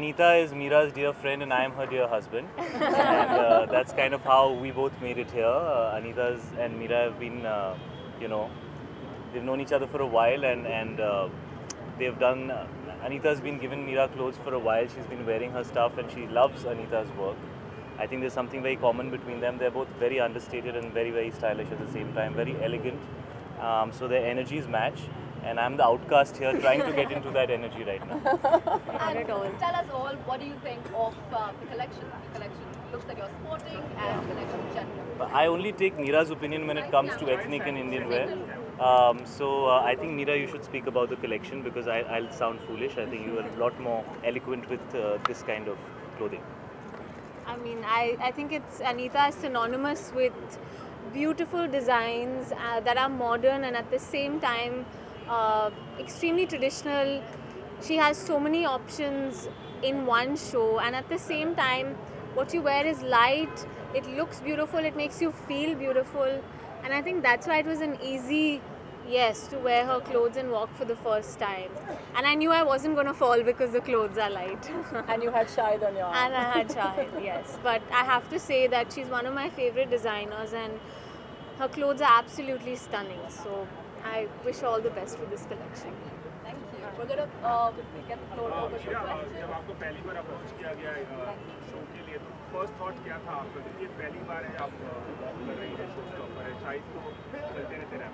Anita is Meera's dear friend and I am her dear husband. And that's kind of how we both made it here. Anita's and Meera have been, you know, they've known each other for a while and they've done, Anita's been given Meera clothes for a while. She's been wearing her stuff and she loves Anita's work. I think there's something very common between them. They're both very understated and very, very stylish at the same time, very elegant. So their energies match. And I'm the outcast here trying to get into that energy right now. And tell us all, what do you think of the collection? The collection looks that you're sporting and the collection in general. I only take Meera's opinion when it comes to ethnic and Indian wear. So I think Meera, you should speak about the collection because I'll sound foolish. I think you are a lot more eloquent with this kind of clothing. I mean, I think it's Anita is synonymous with beautiful designs that are modern and at the same time extremely traditional. She has so many options in one show, and at the same time what you wear is light, it looks beautiful, it makes you feel beautiful, and I think that's why it was an easy yes to wear her clothes and walk for the first time. And I knew I wasn't going to fall because the clothes are light. And you had Shahid on your arm. And I had Shahid, yes. But I have to say that she's one of my favorite designers and her clothes are absolutely stunning. So I wish her all the best for this collection. Thank you. We're going to get the floor over to questions. जब आपको पहली बार approach किया गया show के लिए तो first thought क्या था आपका, क्योंकि ये पहली बार है आप वॉक कर रही है, शो स्टॉपर है, शायद तो चलते रहते हैं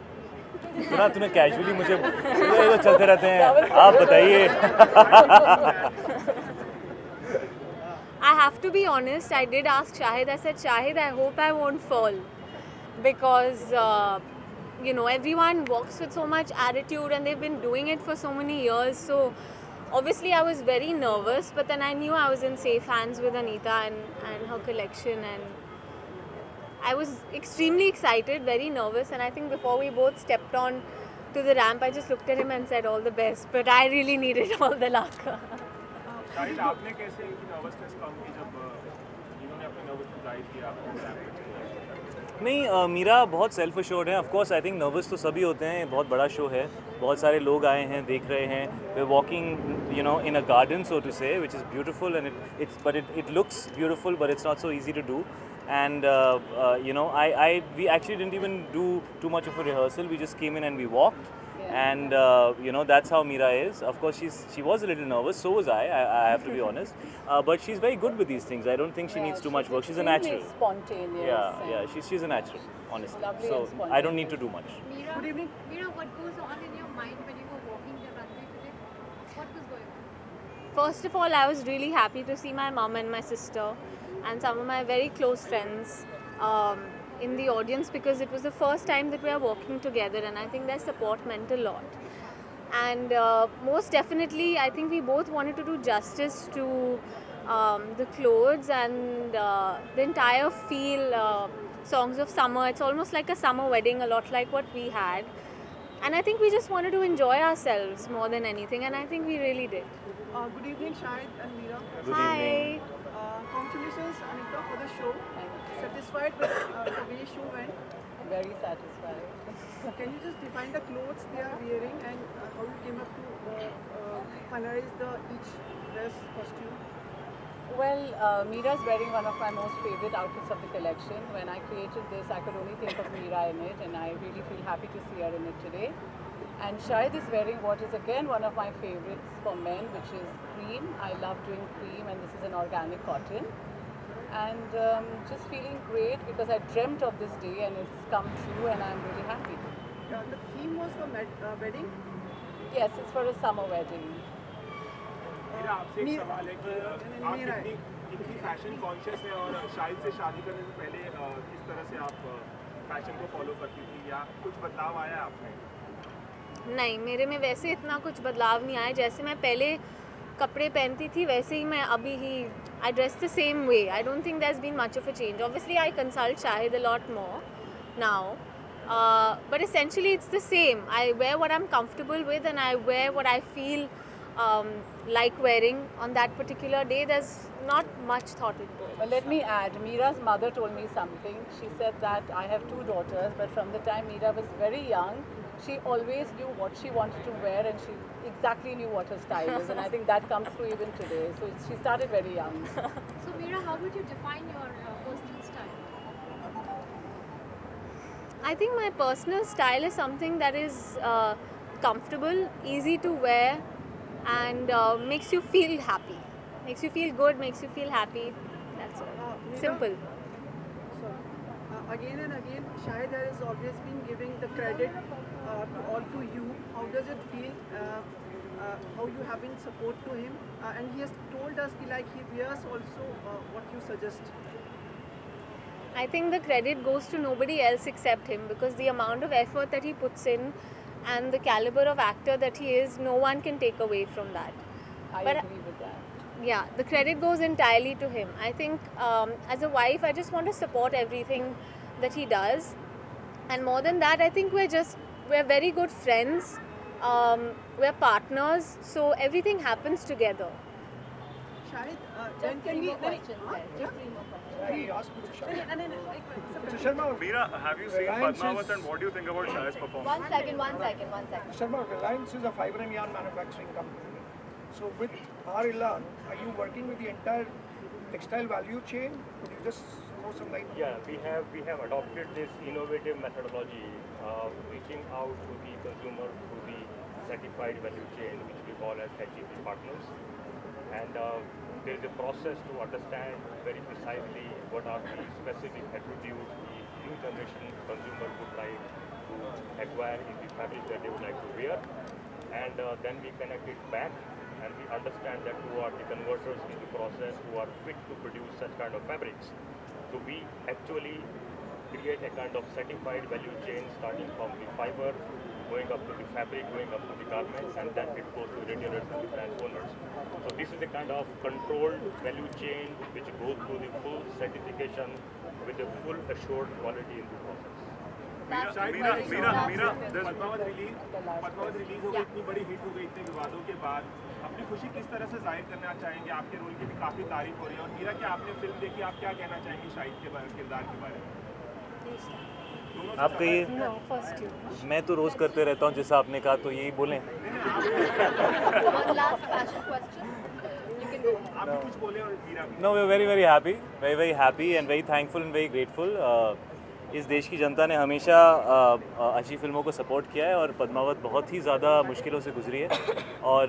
सुना तूने कैजुअली मुझे तो चलते रहते हैं, आप बताइए. I have to be honest, I did ask Shahid, I said, Shahid, I hope I won't fall because you know, everyone walks with so much attitude and they've been doing it for so many years. So obviously I was very nervous, but then I knew I was in safe hands with Anita and her collection, and I was extremely excited, very nervous, and I think before we both stepped on to the ramp, I just looked at him and said all the best, but I really needed all the luck. शायद आपने कैसे nervousness कम की जब इन्होंने अपने nervousness जाहिर किया आपको रैप पे? नहीं, मीरा बहुत सेल्फ अश्योर्ड है. Of course I think nervous तो सभी होते हैं, बहुत बड़ा शो है, बहुत सारे लोग आए हैं, देख रहे हैं. We are walking you know in a garden so to say which is beautiful and it looks beautiful but it's not so easy to do. And you know, we actually didn't even do too much of a rehearsal. We just came in and we walked. And you know, that's how Meera is. Of course, she was a little nervous. So was I have to be honest. But she's very good with these things. I don't think she needs too much work. She's a natural. Spontaneous. Yeah. She's a natural, honestly. Lovely so and I don't need to do much. Meera, good evening. Meera, what goes on in your mind when you were walking the runway today? What was going on? First of all, I was really happy to see my mom and my sister and some of my very close friends in the audience, because it was the first time that we are working together, and I think their support meant a lot. And most definitely, I think we both wanted to do justice to the clothes and the entire feel, Songs of Summer. It's almost like a summer wedding, a lot like what we had. And I think we just wanted to enjoy ourselves more than anything, and I think we really did. Good evening, Shahid and Meera. Good Hi. evening. Congratulations, Anita, for the show. Satisfied with the way show went? Very satisfied. Can you just define the clothes they are wearing and how you came up to finalize each dress costume? Well, Meera's wearing one of my most favorite outfits of the collection. When I created this, I could only think of Meera in it, and I really feel happy to see her in it today. And Shahid is wearing what is again one of my favorites for men, which is cream. I love doing cream, and this is an organic cotton. And just feeling great because I dreamt of this day and it's come true, and I'm really happy. The theme was for wedding? Yes, it's for a summer wedding. मेरा आपसे एक सवाल है कि आप कितनी fashion conscious हैं और शायद से शादी करने से पहले किस तरह से आप फैशन को फॉलो करती थी, या कुछ बदलाव आया आप में? नहीं, मेरे में वैसे इतना कुछ बदलाव नहीं आया. जैसे मैं पहले कपड़े पहनती थी वैसे ही मैं अभी ही I dress the same way. I don't think there's been much of a change. Obviously I consult Shahid a lot more now, but essentially it's the same. I wear what I'm comfortable with and I wear what I feel like wearing on that particular day. There's not much thought into it. Well, let me add, Meera's mother told me something. She said that I have two daughters, but from the time Meera was very young, she always knew what she wanted to wear, and she exactly knew what her style is, and I think that comes through even today. So she started very young. So Meera, how would you define your personal style? I think my personal style is something that is comfortable, easy to wear, and makes you feel happy. Makes you feel good, makes you feel happy. That's it. Meera, Simple. Again and again, Shahid has always been giving the credit to you. How does it feel? How you have been support to him? And he has told us कि like he wears also what you suggest. I think the credit goes to nobody else except him, because the amount of effort that he puts in and the caliber of actor that he is, no one can take away from that. I But- agree with that. Yeah, the credit goes entirely to him. I think as a wife, I just want to support everything that he does. And more than that, I think we're very good friends. We're partners. So everything happens together. Shahid, Just can three we? more questions. Just three more questions. Mr. Sharma, Meera, have you seen Padmavat and what do you think about Shahid's performance? One second. Mr. Sharma, Reliance is a fiber and yarn manufacturing company. So with our Elan, are you working with the entire textile value chain? Could you just throw some light? Yeah, we have adopted this innovative methodology of reaching out to the consumer through the certified value chain, which we call as HEP partners. And there is a process to understand very precisely what are the specific attributes the new generation consumer would like to acquire in the fabric that they would like to wear. And then we connect it back, and we understand that who are the converters in the process who are fit to produce such kind of fabrics. So we actually create a kind of certified value chain starting from the fiber, going up to the fabric, going up to the garments, and then it goes to retailers and the brand owners. So this is a kind of controlled value chain which goes through the full certification with a full assured quality in the process. Meera, Padmaavat release हो गई, इतनी बड़ी hit हो गई इतने विवादों के बाद, अपनी खुशी किस तरह से जाहिर करना चाहेंगे? आपके रोल की भी काफी तारीफ हो रही है, और मीरा क्या आपने फिल्म देखी, आप क्या कहना चाहेंगे शाहिद के किरदार के बारे में? आप कहिए। No, first you. मैं तो रोज़ करते रहता हूँ, जैसा आपने कहा, तो यही बोलें। One last fashion question. You can go. आप भी कुछ बोले और मीरा भी। No, we're very happy and very thankful and very grateful. इस देश की जनता ने हमेशा अच्छी फिल्मों को सपोर्ट किया है, और पद्मावत बहुत ही ज़्यादा मुश्किलों से गुजरी है, और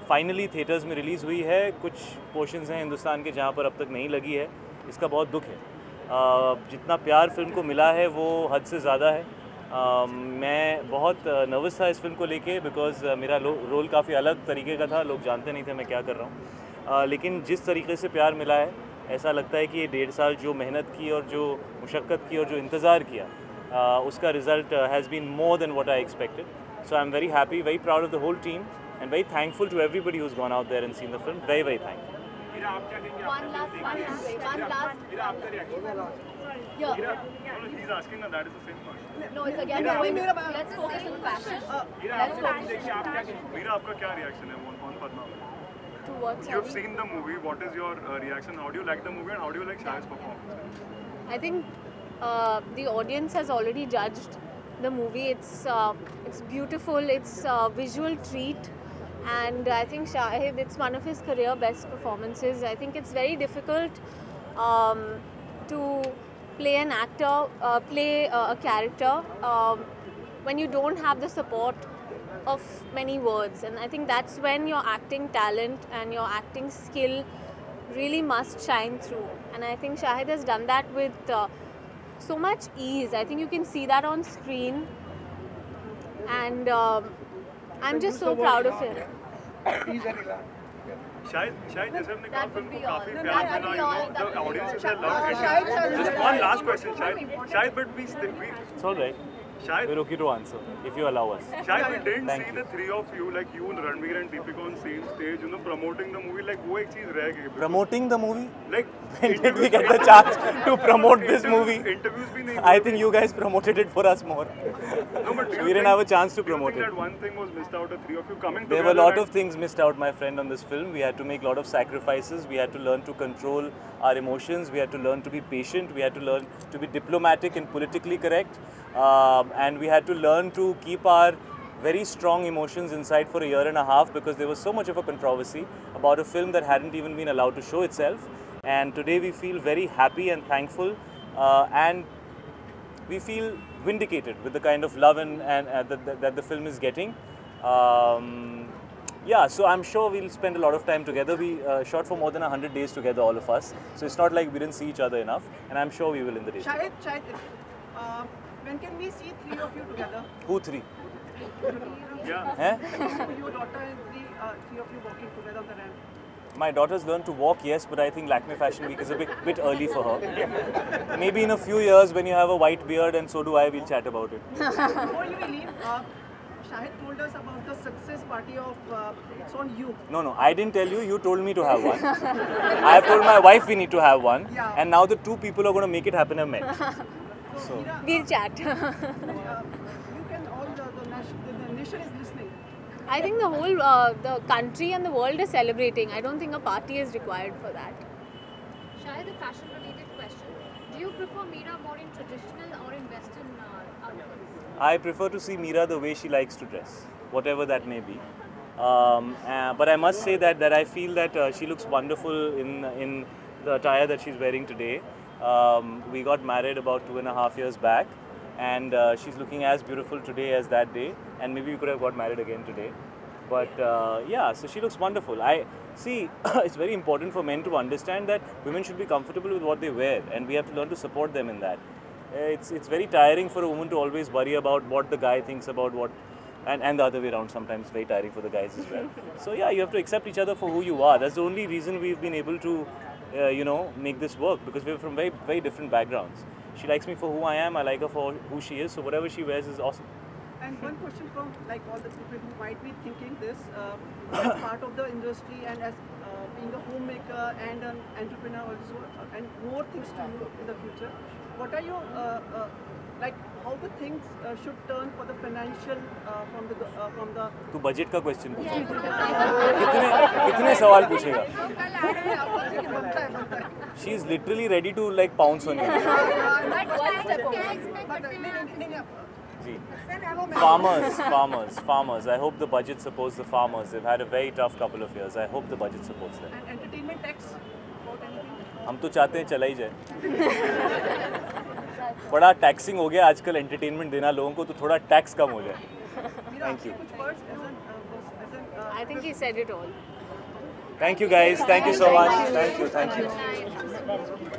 फाइनली थिएटर्स में रिलीज़ हुई है। कुछ पोर्शंस हैं हिंदुस्तान के जहाँ पर अब तक नहीं लगी है, इसका बहुत दुख है। जितना प्यार फिल्म को मिला है वो हद से ज़्यादा है। मैं बहुत नर्वस था इस फिल्म को लेके, बिकॉज़ मेरा रोल काफ़ी अलग तरीके का था, लोग जानते नहीं थे मैं क्या कर रहा हूँ। लेकिन जिस तरीके से प्यार मिला है, ऐसा लगता है कि ये 1.5 साल जो मेहनत की और जो मुशक्क़त की और जो इंतज़ार किया, उसका result has been more than what I expected. So I am very happy, very proud of the whole team, and very thankful to everybody who's gone out there and seen the film. Very, very thankful. Meera, आप क्या कहेंगे? One last question. One last. Meera, आपका reaction? Yeah. He's asking that is the same question. No, it's again going. Let's focus on fashion. Meera, आप film देखिए, आप क्या कहेंगे? Meera, आपका क्या reaction है on Padmavat? To what? You've Sorry? seen the movie. What is your reaction? How do you like the movie and how do you like Shahid's performance? I think the audience has already judged the movie. It's beautiful. It's a visual treat, and I think Shahid, it's one of his career best performances. I think it's very difficult to play an actor, play a character when you don't have the support of many words, and I think that's when your acting talent and your acting skill really must shine through, and I think Shahid has done that with so much ease. I think you can see that on screen, and I'm just so proud of him. He's an Elan. Shahid जैसे हमने कहा That would film को be all. काफी No, प्यार that would मिला, be all. the That would be audience all. has loved it. Just one last question, Shahid, but we It's all right. Shahid, We're okay to answer, if you allow us. Shahid, we didn't Thank see you. the three of you, like you, Ranveer and Deepika on same stage, promoting the movie. Like वो एक चीज रह गई. Promoting the movie? Like When did we get the chance to promote this movie? Interviews भी नहीं. I think you guys promoted it for us more. No, but do you We didn't think- have a chance to do you promote think it. that one thing was missed out, the three of you coming There were a together lot and- of things missed out, my friend, on this film. We had to make a lot of sacrifices. We had to learn to control our emotions. We had to learn to be patient. We had to learn to be diplomatic and politically correct. and we had to learn to keep our very strong emotions inside for a year and a half because there was so much of a controversy about a film that hadn't even been allowed to show itself. And today we feel very happy and thankful, and we feel vindicated with the kind of love and that the film is getting. Yeah, so I'm sure we'll spend a lot of time together. We shot for more than 100 days together, all of us. So it's not like we didn't see each other enough, and I'm sure we will in the days to come. Shahid, when can we see three of you together? Who three? Yeah. Eh? Your daughter and three of you walking together on the ramp. My daughter's learned to walk, yes, but I think Lakme Fashion Week is a bit early for her. Maybe in a few years when you have a white beard and so do I, we'll chat about it. Before you leave, Shahid told us about the success party of It's On You. No, I didn't tell you, you told me to have one. I have told my wife we need to have one, Yeah. and now the two people who are going to make it happen have met. So, Meera, We'll chat. you can all the nation is listening. I think the whole the country and the world is celebrating. I don't think a party is required for that. Shahid, a fashion-related question. Do you prefer Meera more in traditional or in Western outfits? I prefer to see Meera the way she likes to dress, whatever that may be. But I must say that I feel that she looks wonderful in the attire that she's wearing today. We got married about 2.5 years back, and she's looking as beautiful today as that day, and maybe we could have got married again today. But yeah, so she looks wonderful. I see. It's very important for men to understand that women should be comfortable with what they wear, and we have to learn to support them in that. It's very tiring for a woman to always worry about what the guy thinks about what, and the other way around. Sometimes very tiring for the guys as well. So yeah, you have to accept each other for who you are. That's the only reason we've been able to, make this work, because we're from very, very different backgrounds. She likes me for who I am. I like her for who she is. So whatever she wears is awesome. And one question from like all the people who might be thinking this, as part of the industry and as being a homemaker and an entrepreneur also, and more things to do in the future. What are your like how the things should turn for the financial from the तू budget का question पूछेगा, कितने सवाल पूछेगा? She is literally ready to like pounce on you. Farmers. I hope the budget supports the farmers. They've had a very tough couple of years. I hope the budget supports them. and entertainment tax about anything? हम तो चाहते हैं चला ही जाए. बड़ा taxing हो गया आजकल एंटरटेनमेंट देना लोगों को, तो थोड़ा टैक्स कम हो जाए. Thank you. Which words as I think he said it all. Thank you guys. Thank you so much. Thank you.